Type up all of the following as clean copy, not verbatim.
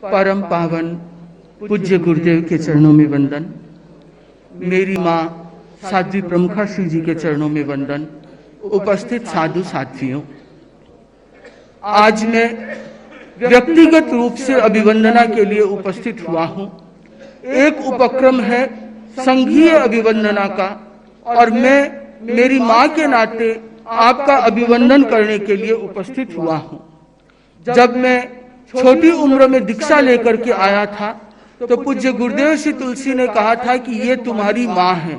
परम पावन पूज्य गुरुदेव के चरणों में वंदन। मेरी माँ साध्वी प्रमुखा श्री जी के चरणों में वंदन। उपस्थित साधु साथियों, आज मैं व्यक्तिगत रूप से अभिवंदना के लिए उपस्थित हुआ हूँ। एक उपक्रम है संघीय अभिवंदना का और मैं मेरी माँ के नाते आपका अभिवंदन करने के लिए उपस्थित हुआ हूँ। जब मैं छोटी उम्र में दीक्षा लेकर के आया था तो पूज्य गुरुदेव श्री तुलसी ने कहा था कि ये तुम्हारी माँ है।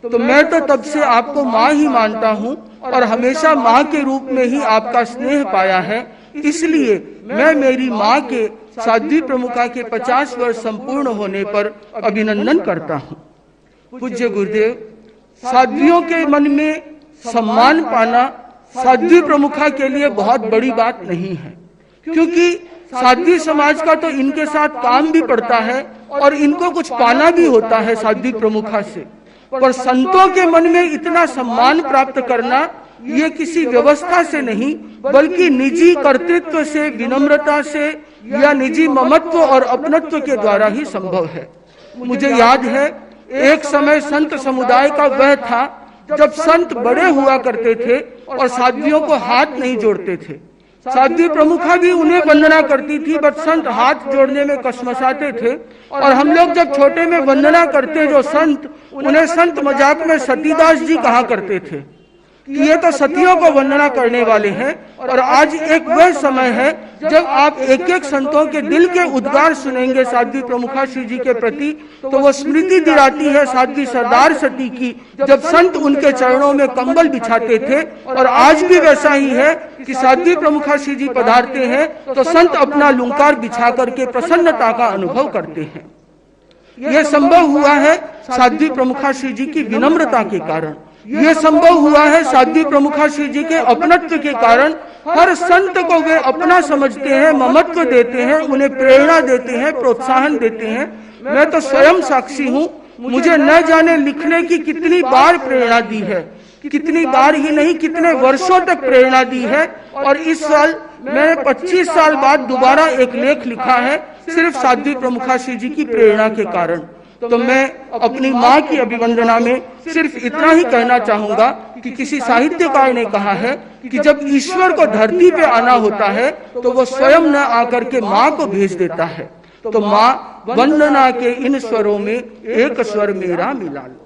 तो मैं तो तब से आपको माँ ही मानता हूँ और हमेशा माँ के रूप में ही आपका स्नेह पाया है। इसलिए मैं मेरी माँ के साध्वी प्रमुखा के 50 वर्ष संपूर्ण होने पर अभिनंदन करता हूँ। पूज्य गुरुदेव, साध्वियों के मन में सम्मान पाना साध्वी प्रमुखा के लिए बहुत बड़ी बात नहीं है, क्योंकि साध्वी समाज का तो इनके साथ काम भी पड़ता है और इनको कुछ पाना भी होता है साध्वी प्रमुखा से। पर संतों के मन में इतना सम्मान प्राप्त करना ये किसी व्यवस्था से नहीं बल्कि निजी कर्तृत्व से, विनम्रता से या निजी ममत्व और अपनत्व के द्वारा ही संभव है। मुझे याद है एक समय संत समुदाय का वह था जब संत बड़े हुआ करते थे और साध्वियों को हाथ नहीं जोड़ते थे। साध्वी प्रमुखा भी उन्हें वंदना करती थी, बट संत हाथ जोड़ने में कशमसाते थे। और हम लोग जब छोटे में वंदना करते जो संत, उन्हें संत मजाक में सतीदास जी कहा करते थे कि ये तो सतियों को वंदना करने वाले हैं। और आज एक वह समय है जब आप एक एक संतों के दिल के उद्गार सुनेंगे साध्वी प्रमुखा श्री जी के प्रति, तो वो स्मृति दिलाती है साध्वी सरदार सती की, जब संत उनके चरणों में कंबल बिछाते थे। और आज भी वैसा ही है कि साध्वी प्रमुखा श्री जी पधारते हैं तो संत अपना लुंकार बिछा करके प्रसन्नता का अनुभव करते हैं। यह संभव हुआ है साध्वी प्रमुखा श्री जी की विनम्रता के कारण। ये संभव हुआ है साध्वी प्रमुखा श्री जी के अपनत्व के कारण। हर संत को वे अपना समझते हैं, ममत्व देते हैं, उन्हें प्रेरणा देते हैं, प्रोत्साहन देते हैं। मैं तो स्वयं साक्षी हूँ, मुझे न जाने लिखने की कितनी बार प्रेरणा दी है, कितनी बार ही नहीं कितने वर्षों तक प्रेरणा दी है। और इस साल मैंने 25 साल बाद दोबारा एक लेख लिखा है सिर्फ साध्वी प्रमुखा श्री जी की प्रेरणा के कारण। तो मैं अपनी माँ की अभिवंदना में सिर्फ इतना ही कहना चाहूंगा कि किसी साहित्यकार ने कहा है कि जब ईश्वर को धरती पे आना होता है तो वो स्वयं न आकर के माँ को भेज देता है। तो माँ वंदना के इन स्वरों में एक स्वर मेरा मिला लो।